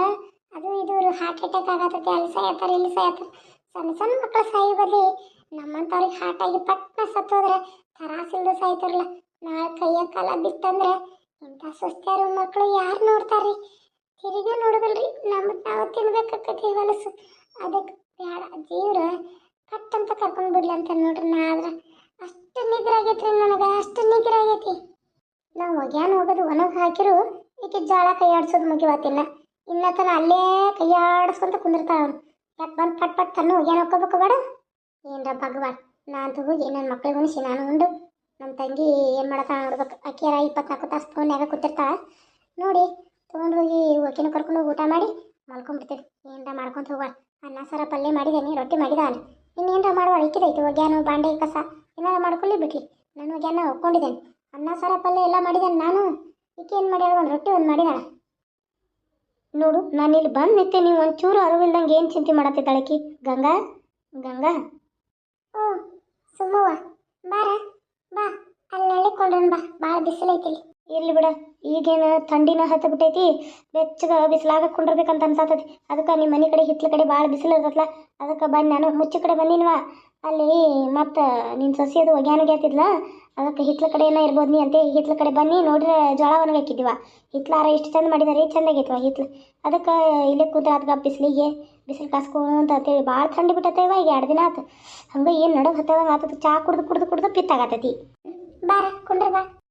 B: ಅದು ಇದು ಹಾರ್ಟ್ ಅಟ್ಯಾಕ್ ಆಗತ್ತೈತಿ, ಅಲ್ಲಿ ಸಾಯತ್ತಾರ ಇಲ್ಲಿ ಸಾಯತ್ತಾರ. ಸಣ್ಣ ಸಣ್ಣ ಮಕ್ಕಳು ಸಾಯಿ ಬದಲಿ ನಮ್ಮಂತವ್ರಿಗೆ ಹಾರ್ಟ್ ಆಗಿ ಪಟ್ನ ಸತ್ತೋದ್ರೆ ತರಾಸಿಲ್ದ ಸಾಯ್ತಾರಲ್ಲ. ನಾಳೆ ಕೈಯ ಕಾಲ ಬಿತ್ತಂದ್ರೆ ಇಂಥ ಸುಸ್ತಾರು ಮಕ್ಕಳು ಯಾರು ನೋಡ್ತಾರ್ರಿ. ತಿರುಗಿ ನೋಡೋದಲ್ರಿ, ನಮ್ಮದು ನಾವು ತಿನ್ಬೇಕಾಕತಿ ಹೊಲಸು. ಅದಕ್ಕೆ ಬೇಡ, ಜೀವ್ರ ಕಟ್ಟಂತ ಕರ್ಕೊಂಡು ಬಿಡ್ಲಿ ಅಂತ ನೋಡ್ರಿ. ನಾ ಆದ್ರೆ ಅಷ್ಟು ನಿಗ್ರ ಆಗೈತ್ರಿ ನನಗೆ, ಅಷ್ಟು ನಿಗ್ರ ಆಗೈತಿ. ನಾವು ಒಗ್ಯಾನ ಹೋಗೋದು ಒಣಗಿ ಹಾಕಿರು ಈಕೆ ಜೋಳ ಕೈಯಾಡ್ಸೋದು ಮುಗಿವತ್ತಿಲ್ಲ. ಇನ್ನತನ ಅಲ್ಲೇ ಕೈಯಾಡಿಸ್ಕೊಂತ ಕುಂದಿರ್ತಾಳ. ಅವನು ಯಾಕೆ ಬಂದು ಪಟ್ ಪಟ್ ತನ್ನ ಒಗ್ಯಾನ ಹೋಗ್ಕೋಬೇಕು ಬೇಡ. ಏನರ ಭಗವಾನ್ ನಾ ಅಂತೂ ಹೋಗಿ ನನ್ನ ಮಕ್ಳಿಗೆ ಉಣಿಸಿ ನಾನು ಉಂಡು ನಮ್ಮ ತಂಗಿ ಏನು ಮಾಡತ್ತಾಳ ನೋಡ್ಬೇಕು. ಅಕ್ಕಿಯರ 24 ತಾಸು ಫೋನ್ಯಾಗ ಕೂತಿರ್ತಾಳ. ನೋಡಿ ತೊಗೊಂಡು ಹೋಗಿ ಒಕ್ಕಿನ ಕರ್ಕೊಂಡು ಹೋಗಿ ಊಟ ಮಾಡಿ ಮಲ್ಕೊಂಡ್ಬಿಡ್ತೀವಿ. ಏನರ ಮಾಡ್ಕೊಂತ ಹೋಗುವ. ಅನ್ನ ಸಾರ ಪಲ್ಯ ಮಾಡಿದೇನಿ, ರೊಟ್ಟಿ ಮಾಡಿದಾನೆ. ಇನ್ನೇನರ ಮಾಡುವ ಇಕ್ಕಿದೈತು. ಒಗ್ಯಾನು ಬಾಂಡೆ ಕಸ ಏನಾರ ಮಾಡ್ಕೊಳ್ಳಿ ಬಿಟ್ಲಿ. ನಾನು ಒಗ್ಯಾನ ಒಪ್ಕೊಂಡಿದ್ದೇನೆ. ಅನ್ನ ಸಾರ ಪಲ್ಯ ಎಲ್ಲ ಮಾಡಿದ್ದೇನೆ ನಾನು. ಈಕೆ ಏನು ಮಾಡ್ಯಾಳ, ಒಂದು ರೊಟ್ಟಿ ಒಂದು ಮಾಡಿದಾಳ ನೋಡು. ನಾನು ಇಲ್ಲಿ ಬಂದು ನಿಂತೆ, ನೀವು ಒಂಚೂರು ಅರಿವಿಲ್ದಂಗೆ ಏನು ಚಿಂತೆ ಮಾಡತ್ತಿದ್ದಾಳಕಿ ಗಂಗಾ. ಗಂಗಾ ಓ ಸುಮ್ಮವ್ವ ಬಾರ ಬಾ, ಅಲ್ಲಿ ನಳ್ಳಿಕೊಂಡ್ರನ್ ಬಾ, ಭಾಳ ಬಿಸಿಲೈತಿಲ್ಲಿ. ಇರ್ಲಿ ಬಿಡ, ಈಗೇನು ಥಂಡಿನ ಹತ್ತು ಬಿಟ್ಟೈತಿ. ಬೆಚ್ಚಗೆ ಬಿಸಿಲಾಗ ಕುಂಡಿರ್ಬೇಕಂತ ಅನ್ಸಾತೈತಿ. ಅದಕ್ಕೆ ನಿಮ್ಮ ಮನೆ ಕಡೆ ಹಿತ್ಲ ಕಡೆ ಭಾಳ ಬಿಸಿಲು ಇರ್ತೈತಲ್ಲ, ಅದಕ್ಕೆ ಬಂದು ನಾನು ಮುಚ್ಚಿ ಕಡೆ ಬಂದಿನ್ವಾ. ಅಲ್ಲಿ ಮತ್ತು ನಿನ್ನ ಸೊಸೆ ಅದು ಒಗ್ಯಾನಗ್ಯಾತಿದ್ಲ, ಅದಕ್ಕೆ ಹಿತ್ಲ ಕಡೆ ಏನೋ ಇರ್ಬೋದು ನೀ ಅಂತ ಹಿತ್ಲ ಕಡೆ ಬನ್ನಿ ನೋಡ್ರೆ ಜೋಳ ಒಣಗಾಕಿದ್ದೀವ. ಹಿತ್ಲಾರ ಇಷ್ಟು ಚಂದ ಮಾಡಿದಾರೆ, ಚಂದಾಗೈತವ ಹಿತ್ಲು. ಅದಕ್ಕೆ ಇಲ್ಲೇ ಕೂತ್ರೆ ಅದಕ್ಕೆ ಬಿಸಿಲಿಗೆ ಬಿಸಿಲು ಕಾಸ್ಕೊಂತ ಅಂತೇಳಿ ಭಾಳ ಥಂಡಿ ಬಿಟ್ಟೈತವ. ಈಗ 2 ದಿನ ಆತು. ಹಂಗೆ ಏನು ನಡಗೆ ಹತ್ತದಂಗೆ ಆತದ. ಚಾ ಕುಡ್ದು ಪಿತ್ತಾಗತ್ತೈತಿ. ಬಾರ ಕುಂಡ್ರ ಬಾ.